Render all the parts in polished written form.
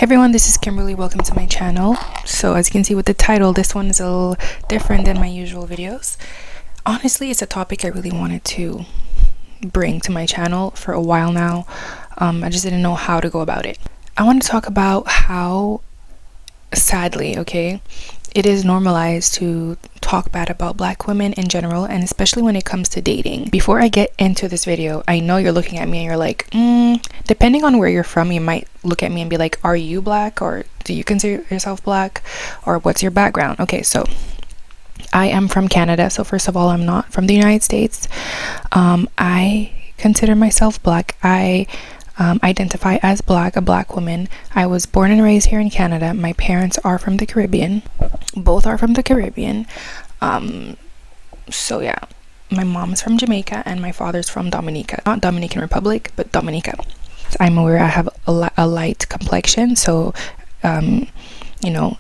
Everyone, this is Kimberly. Welcome to my channel. So as you can see with the title, this one is a little different than my usual videos. Honestly, it's a topic I really wanted to bring to my channel for a while now. I just didn't know how to go about it. I want to talk about how, sadly, it is normalized to talk bad about Black women in general, and especially when it comes to dating. Before I get into this video, I know you're looking at me and you're like, depending on where you're from, you might look at me and be like, are you Black, or do you consider yourself Black, or what's your background? Okay, so I am from Canada. So first of all, I'm not from the United States. I consider myself Black. I identify as Black, a Black woman. I was born and raised here in Canada. My parents are from the Caribbean. Both are from the Caribbean. So yeah, my mom's from Jamaica and my father's from Dominica. Not Dominican Republic, but Dominica. I'm aware I have a light complexion. So, you know,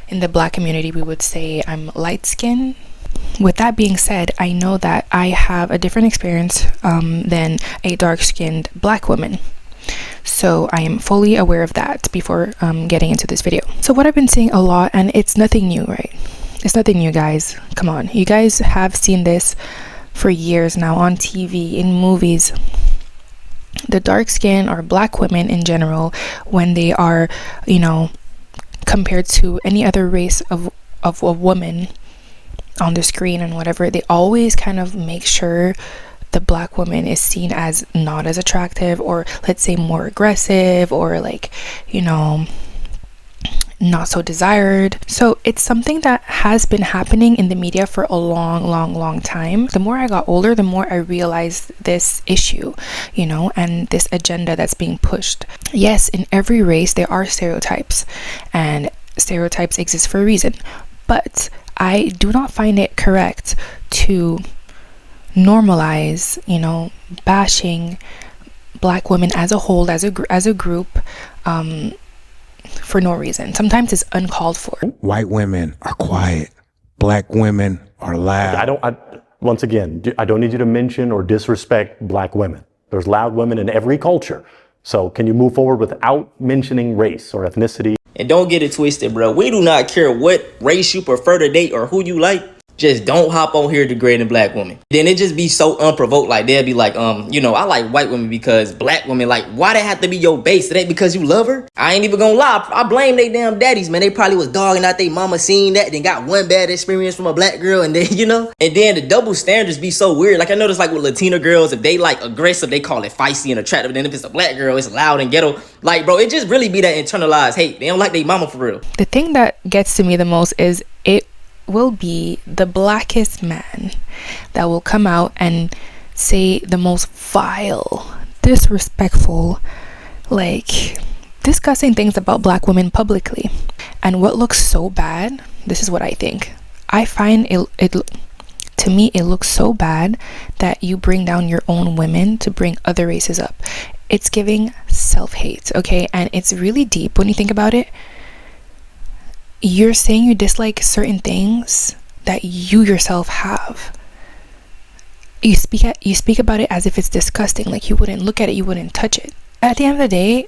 in the Black community, we would say I'm light skinned. With that being said, I know that I have a different experience than a dark-skinned Black woman. So I am fully aware of that before getting into this video. So what I've been seeing a lot, and it's nothing new, right? It's nothing new, guys. Come on. You guys have seen this for years now on TV, in movies. The dark-skinned or Black women in general, when they are, you know, compared to any other race of a woman on the screen and whatever, they always kind of make sure the Black woman is seen as not as attractive, or let's say more aggressive, or like, you know, not so desired. So it's something that has been happening in the media for a long time. The more I got older, the more I realized this issue, you know, and this agenda that's being pushed. Yes, in every race there are stereotypes, and stereotypes exist for a reason, but I do not find it correct to normalize, you know, bashing Black women as a whole, as a group, for no reason. Sometimes it's uncalled for. White women are quiet. Black women are loud. Once again, I don't need you to mention or disrespect Black women. There's loud women in every culture. So can you move forward without mentioning race or ethnicity? And don't get it twisted, bro. We do not care what race you prefer to date or who you like. Just don't hop on here degrading Black women. Then it just be so unprovoked. Like, they'll be like, you know, I like white women because Black women, like, why they have to be your base? It ain't because you love her? I ain't even gonna lie. I blame they damn daddies, man. They probably was dogging out they mama, seeing that, then got one bad experience from a Black girl, and then, you know? And then the double standards be so weird. Like, I noticed, like, with Latina girls, if they, like, aggressive, they call it feisty and attractive. Then if it's a Black girl, it's loud and ghetto. Like, bro, it just really be that internalized hate. They don't like they mama for real. The thing that gets to me the most is it will be the blackest man that will come out and say the most vile, disrespectful, like discussing things about Black women publicly. And what looks so bad, this is what I think. I find it to me, it looks so bad that you bring down your own women to bring other races up. It's giving self-hate, okay? And it's really deep when you think about it. You're saying you dislike certain things that you yourself have. You speak about it as if it's disgusting, like you wouldn't look at it, you wouldn't touch it. At the end of the day,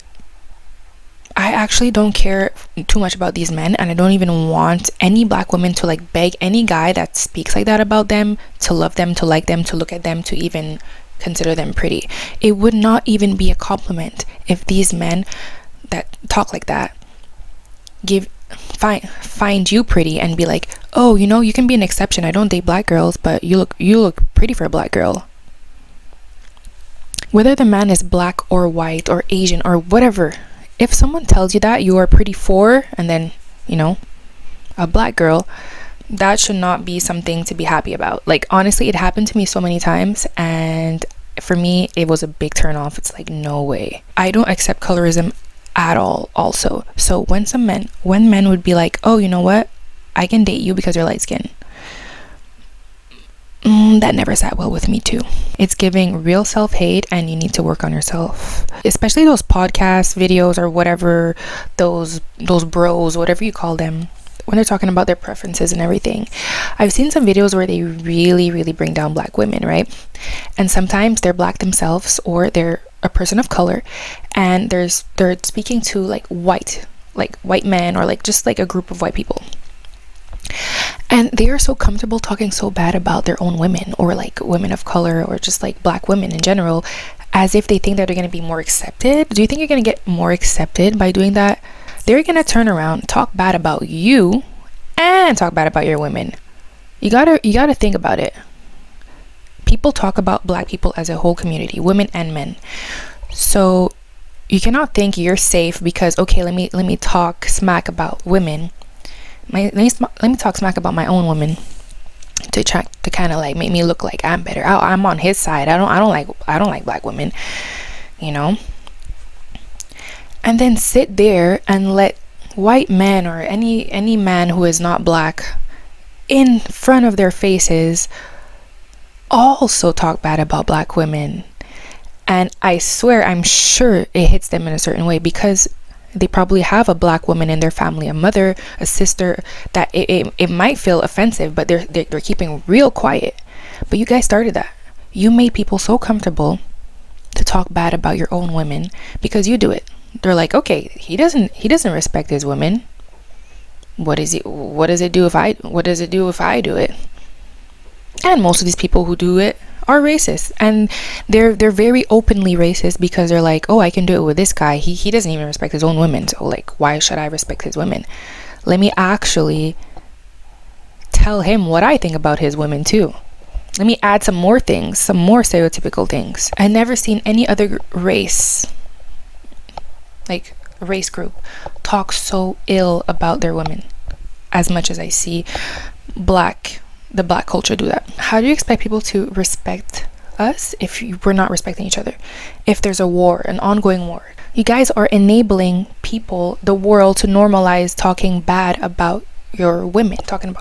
I actually don't care too much about these men, and I don't even want any Black women to like beg any guy that speaks like that about them to love them, to like them, to look at them, to even consider them pretty. It would not even be a compliment if these men that talk like that find you pretty and be like, oh, you know, you can be an exception. I don't date Black girls, but you look pretty for a Black girl. Whether the man is Black or white or Asian or whatever, if someone tells you that you are pretty for, and then, you know, a Black girl, that should not be something to be happy about. Like, honestly, it happened to me so many times, and for me, it was a big turn off. It's like, no way. I don't accept colorism at all also. So when men would be like, oh, you know what, I can date you because you're light skinned, that never sat well with me too. It's giving real self-hate, and you need to work on yourself, especially those podcast videos or whatever, those bros, whatever you call them, when they're talking about their preferences and everything. I've seen some videos where they really bring down Black women, right? And sometimes they're Black themselves, or they're a person of color, and they're speaking to like white men, or like just like a group of white people, and they are so comfortable talking so bad about their own women, or like women of color, or just like black women in general, as if they think that they're going to be more accepted. Do you think you're going to get more accepted by doing that? They're going to turn around, talk bad about you, and talk bad about your women. You gotta think about it. People talk about black people as a whole community, women and men. So you cannot think you're safe because, okay, let me talk smack about women. Let me talk smack about my own women to kind of like make me look like I'm better. I'm on his side. I don't like black women, you know. And then sit there and let white men, or any man who is not black, in front of their faces also talk bad about black women. And I swear, I'm sure it hits them in a certain way, because they probably have a black woman in their family, a mother, a sister, that it might feel offensive, but they're keeping real quiet. But you guys started that. You made people so comfortable to talk bad about your own women because you do it. They're like, okay, he doesn't respect his women. What does it do if I do it? And most of these people who do it are racist, and they're very openly racist, because they're like, oh, I can do it with this guy. He doesn't even respect his own women, so like, why should I respect his women? Let me actually tell him what I think about his women too. Let me add some more things, some more stereotypical things. I've never seen any other race, like race group, talk so ill about their women as much as I see the black culture do that. How do you expect people to respect us if we're not respecting each other? If there's a war, an ongoing war, you guys are enabling people, the world, to normalize talking bad about your women, talking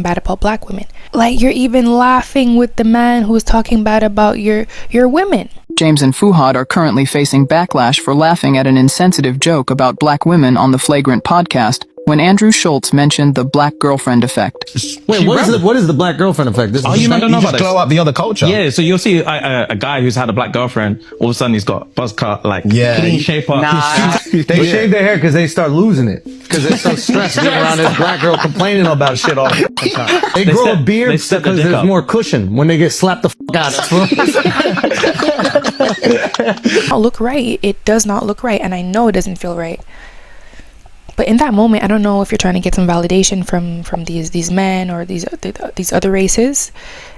bad about black women. Like, you're even laughing with the man who's talking bad about your women. James and Fuhad are currently facing backlash for laughing at an insensitive joke about black women on the Flagrant podcast when Andrew Schultz mentioned the black girlfriend effect. Wait, what is the black girlfriend effect? This you don't know about this? Glow up the other culture. Yeah, so you'll see a guy who's had a black girlfriend, all of a sudden he's got buzz cut, like clean shape up. They shave their hair because they start losing it. Because they're so stressed being around this black girl complaining about shit all the time. They grow a beard because there's more cushion when they get slapped the fuck out. Look right. It does not look right, and I know it doesn't feel right. But in that moment, I don't know if you're trying to get some validation from these men or these other races,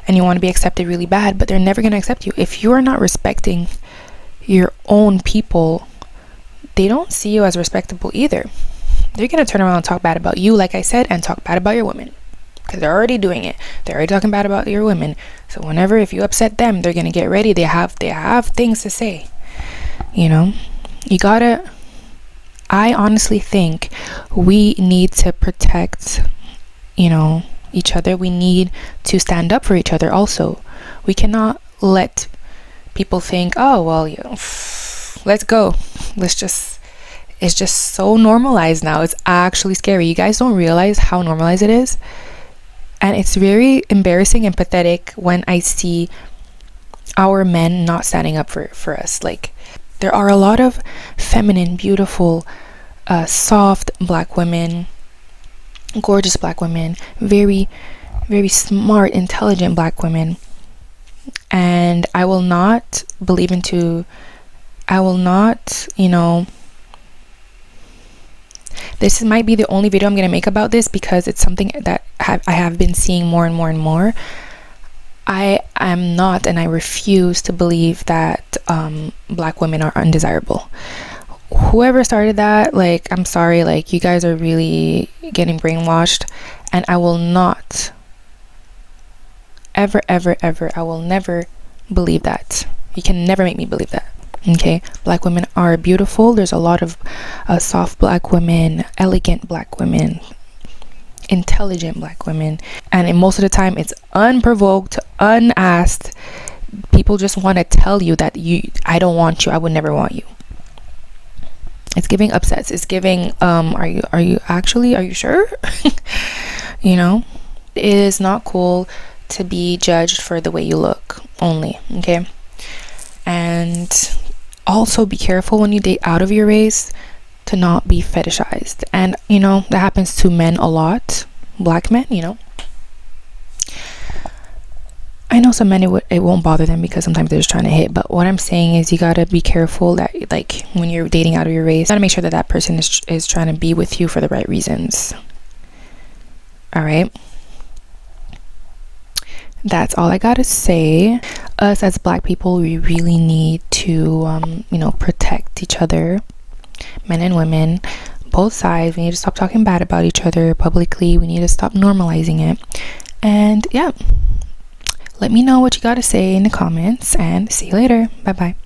and you want to be accepted really bad, but they're never going to accept you. If you are not respecting your own people, they don't see you as respectable either. They're going to turn around and talk bad about you, like I said, and talk bad about your women. Because they're already doing it. They're already talking bad about your women. So whenever, if you upset them, they're going to get ready. They have things to say. You know? I honestly think we need to protect, each other. We need to stand up for each other also. We cannot let people think, oh, well, let's go. It's just so normalized now. It's actually scary. You guys don't realize how normalized it is. And it's very embarrassing and pathetic when I see our men not standing up for us. Like, there are a lot of feminine, beautiful, soft black women, gorgeous black women, very, very smart, intelligent black women. And I will not, this might be the only video I'm going to make about this, because it's something that I have been seeing more and more and more. I am not, and I refuse to believe that black women are undesirable. Whoever started that, like, I'm sorry, like, you guys are really getting brainwashed, and I will not ever, I will never believe that. You can never make me believe that. Okay, black women are beautiful. There's a lot of soft black women, elegant black women, intelligent black women, and most of the time it's unprovoked, unasked. People just want to tell you that I don't want you, I would never want you. It's giving upsets. It's giving are you sure? It is not cool to be judged for the way you look only. Okay, and Also be careful when you date out of your race to not be fetishized. And you know, that happens to men a lot, black men, you know. I know some men it won't bother them because sometimes they're just trying to hit, but what I'm saying is you gotta be careful that, like, when you're dating out of your race, you gotta make sure that that person is trying to be with you for the right reasons. All right, that's all I gotta say. Us as black people, we really need to you know, protect each other, men and women, both sides. We need to stop talking bad about each other publicly. We need to stop normalizing it. And yeah, let me know what you got to say in the comments, and see you later. Bye bye.